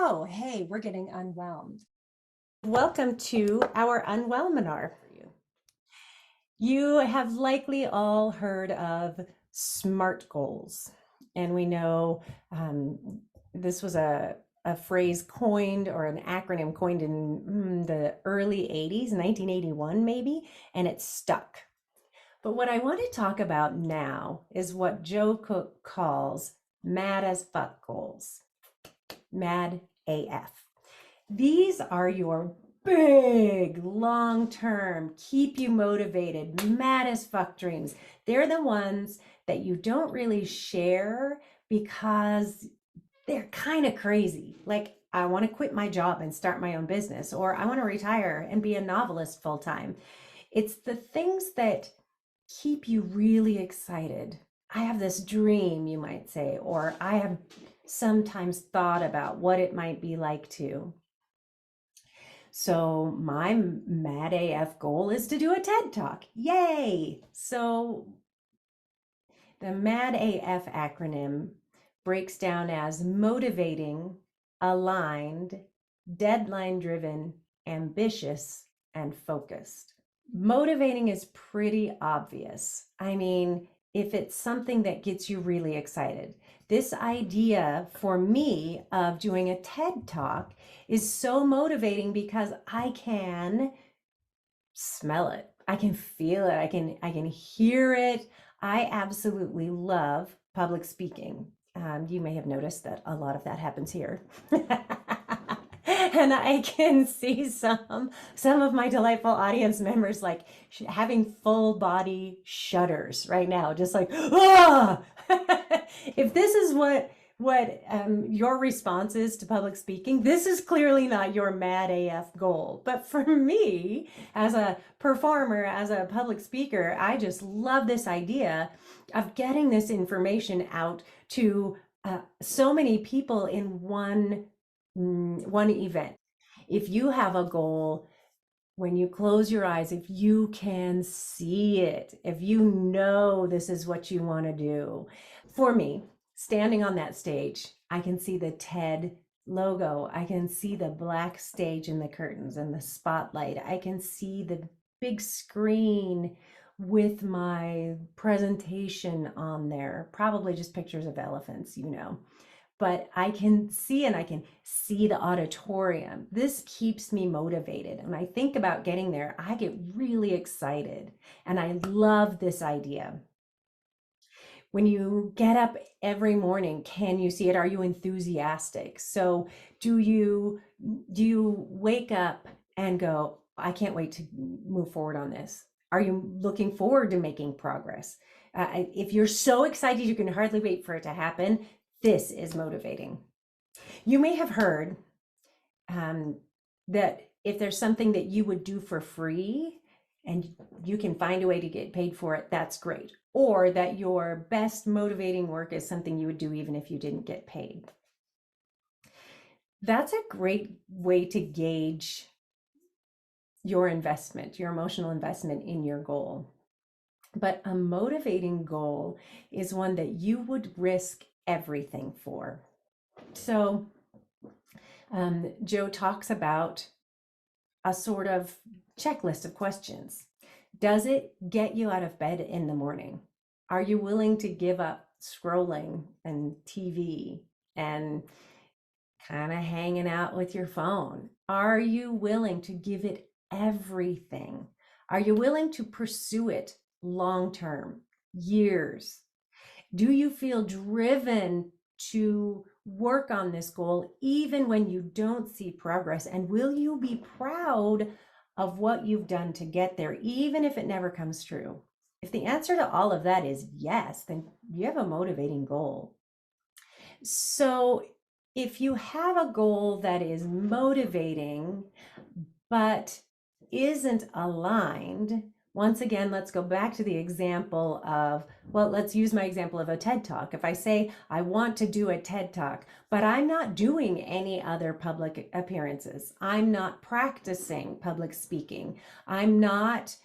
Oh, hey, we're getting unwhelmed. Welcome to our Unwhelminar for you. You have likely all heard of SMART goals. And we know this was a phrase coined or an acronym coined in the early 80s, 1981 maybe, and it stuck. But what I want to talk about now is what Joe Cook calls mad as fuck goals. Mad AF. These are your big, long-term, keep you motivated, mad as fuck dreams. They're the ones that you don't really share because they're kind of crazy. Like, I want to quit my job and start my own business, or I want to retire and be a novelist full time. It's the things that keep you really excited. I have this dream, you might say, or I have sometimes thought about what it might be like to. So my Mad AF goal is to do a TED Talk. Yay! So the Mad AF acronym breaks down as motivating, aligned, deadline driven, ambitious, and focused. Motivating is pretty obvious. I mean, if it's something that gets you really excited. This idea for me of doing a TED Talk is so motivating because I can smell it. I can feel it. I can hear it. I absolutely love public speaking. You may have noticed that a lot of that happens here. And I can see some of my delightful audience members like having full body shudders right now, just like, ah! If this is what your response is to public speaking, this is clearly not your mad AF goal. But for me, as a performer, as a public speaker, I just love this idea of getting this information out to so many people in one event. If you have a goal, when you close your eyes, if you can see it, if you know this is what you want to do. For me, standing on that stage, I can see the TED logo. I can see the black stage and the curtains and the spotlight. I can see the big screen with my presentation on there, probably just pictures of elephants, but I can see and I can see the auditorium. This keeps me motivated. And I think about getting there, I get really excited. And I love this idea. When you get up every morning, can you see it? Are you enthusiastic? So do you wake up and go, I can't wait to move forward on this? Are you looking forward to making progress? If you're so excited you can hardly wait for it to happen, this is motivating. You may have heard that if there's something that you would do for free and you can find a way to get paid for it, that's great. Or that your best motivating work is something you would do even if you didn't get paid. That's a great way to gauge your investment, your emotional investment in your goal. But a motivating goal is one that you would risk everything for. So Joe talks about a sort of checklist of questions. Does it get you out of bed in the morning? Are you willing to give up scrolling and TV and kind of hanging out with your phone? Are you willing to give it everything? Are you willing to pursue it long term, years? Do you feel driven to work on this goal even when you don't see progress? And will you be proud of what you've done to get there, even if it never comes true? If the answer to all of that is yes, then you have a motivating goal. So if you have a goal that is motivating, but isn't aligned, once again, let's go back to the example of, well, let's use my example of a TED Talk. If I say I want to do a TED Talk, but I'm not doing any other public appearances, I'm not practicing public speaking, I'm not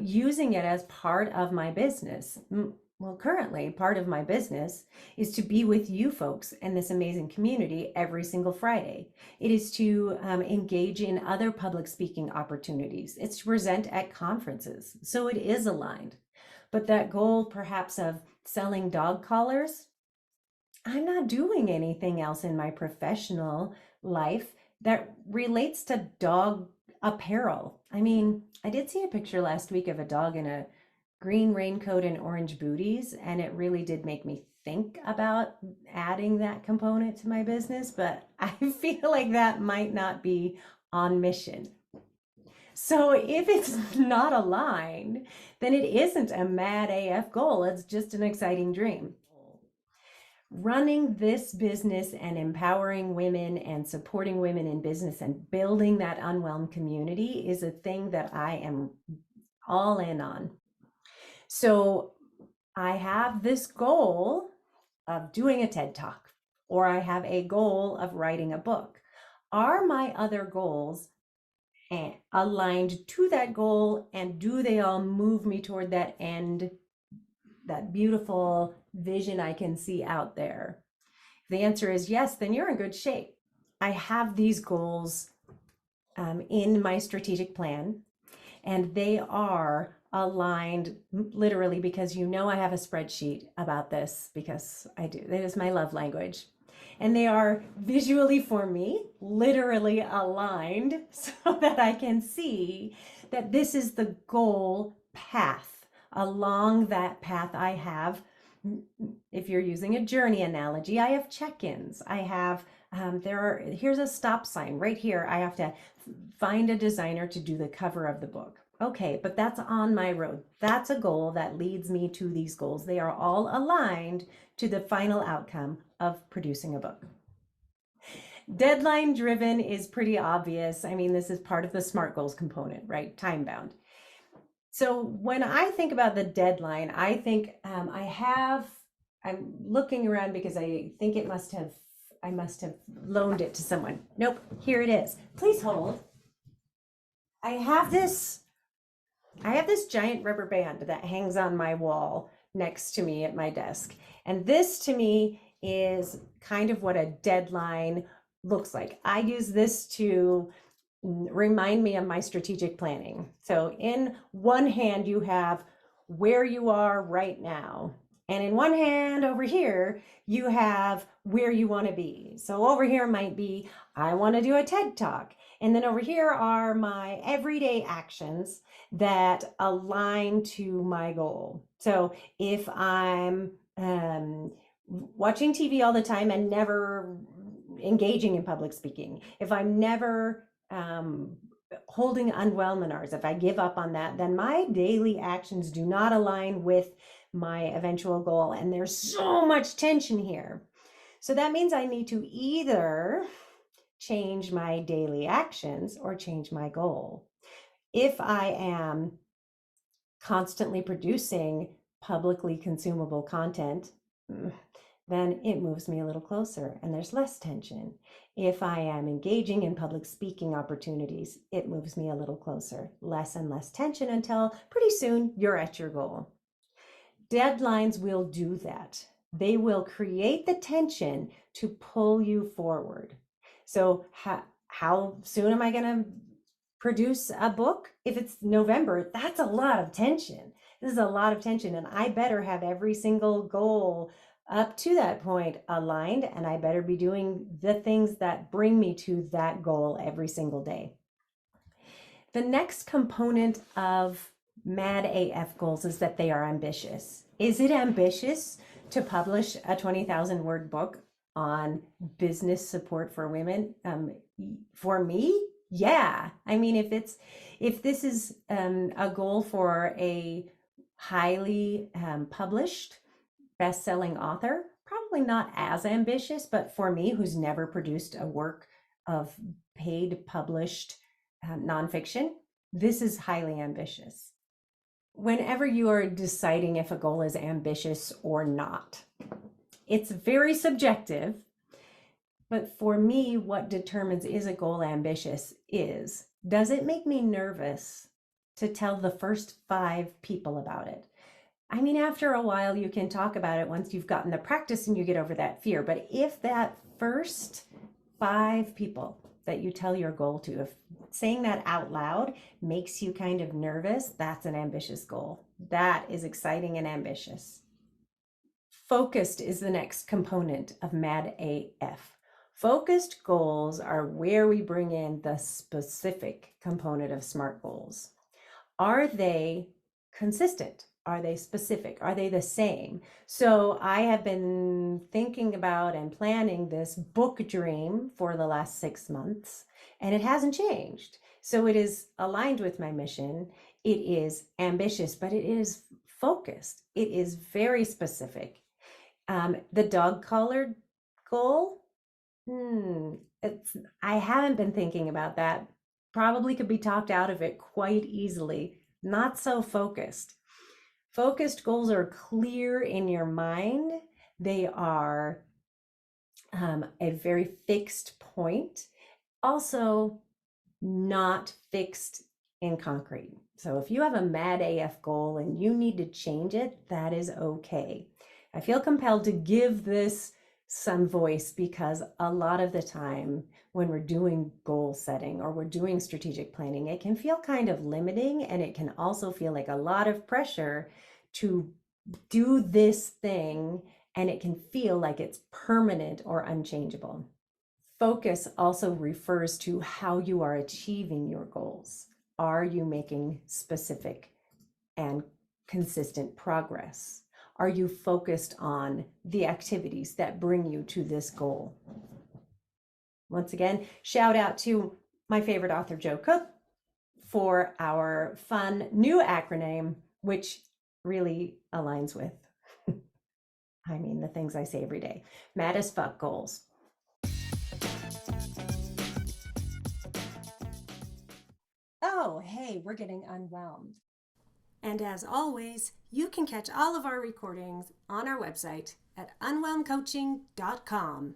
using it as part of my business, Well, currently, part of my business is to be with you folks and this amazing community every single Friday. It is to engage in other public speaking opportunities. It's to present at conferences. So it is aligned. But that goal, perhaps, of selling dog collars, I'm not doing anything else in my professional life that relates to dog apparel. I mean, I did see a picture last week of a dog in a green raincoat and orange booties, and it really did make me think about adding that component to my business, but I feel like that might not be on mission. So if it's not aligned, then it isn't a mad AF goal, it's just an exciting dream. Running this business and empowering women and supporting women in business and building that unwhelmed community is a thing that I am all in on. So I have this goal of doing a TED Talk, or I have a goal of writing a book. Are my other goals aligned to that goal, and do they all move me toward that end, that beautiful vision I can see out there? If the answer is yes, then you're in good shape. I have these goals in my strategic plan, and they are aligned literally because I have a spreadsheet about this because I do. That is my love language. And they are visually for me, literally aligned so that I can see that this is the goal path. Along that path, I have, if you're using a journey analogy, I have check-ins. I have, here's a stop sign right here. I have to find a designer to do the cover of the book. Okay, but that's on my road. That's a goal that leads me to these goals. They are all aligned to the final outcome of producing a book. Deadline driven is pretty obvious. I mean, this is part of the SMART goals component, right? Time bound. So when I think about the deadline, I think I'm looking around because I think I must have loaned it to someone. Nope, here it is. Please hold. I have this giant rubber band that hangs on my wall next to me at my desk. And this to me is kind of what a deadline looks like. I use this to remind me of my strategic planning. So in one hand, you have where you are right now. And in one hand over here, you have where you want to be. So over here might be, I want to do a TED Talk. And then over here are my everyday actions that align to my goal. So if I'm watching TV all the time and never engaging in public speaking, if I'm never holding unwhelminars, if I give up on that, then my daily actions do not align with my eventual goal. And there's so much tension here. So that means I need to either change my daily actions or change my goal. If I am constantly producing publicly consumable content, then it moves me a little closer and there's less tension. If I am engaging in public speaking opportunities, it moves me a little closer, less and less tension until pretty soon you're at your goal. Deadlines will do that. They will create the tension to pull you forward. So how soon am I going to produce a book? If it's November, that's a lot of tension. This is a lot of tension, and I better have every single goal up to that point aligned, and I better be doing the things that bring me to that goal every single day. The next component of MAD AF goals is that they are ambitious. Is it ambitious to publish a 20,000 word book on business support for women? For me, yeah. I mean, if this is a goal for a highly published best-selling author, probably not as ambitious, but for me, who's never produced a work of paid published nonfiction, this is highly ambitious. Whenever you are deciding if a goal is ambitious or not, it's very subjective. But for me, what determines is a goal ambitious is, does it make me nervous to tell the first 5 people about it? I mean, after a while, you can talk about it once you've gotten the practice and you get over that fear. But if that first 5 people that you tell your goal to, if saying that out loud makes you kind of nervous, that's an ambitious goal. That is exciting and ambitious. Focused is the next component of MADAF. Focused goals are where we bring in the specific component of SMART goals. Are they consistent? Are they specific? Are they the same? So I have been thinking about and planning this book dream for the last 6 months, and it hasn't changed. So it is aligned with my mission. It is ambitious, but it is focused. It is very specific. The dog colored goal, I haven't been thinking about that. Probably could be talked out of it quite easily. Not so focused. Focused goals are clear in your mind. They are a very fixed point. Also, not fixed in concrete. So if you have a mad AF goal and you need to change it, that is okay. I feel compelled to give this some voice because a lot of the time when we're doing goal setting or we're doing strategic planning, it can feel kind of limiting, and it can also feel like a lot of pressure to do this thing, and it can feel like it's permanent or unchangeable. Focus also refers to how you are achieving your goals. Are you making specific and consistent progress? Are you focused on the activities that bring you to this goal? Once again, shout out to my favorite author, Joe Cook, for our fun new acronym, which really aligns with, I mean, the things I say every day. Mad as fuck goals. Oh, hey, we're getting unwhelmed. And as always, you can catch all of our recordings on our website at unwhelmcoaching.com.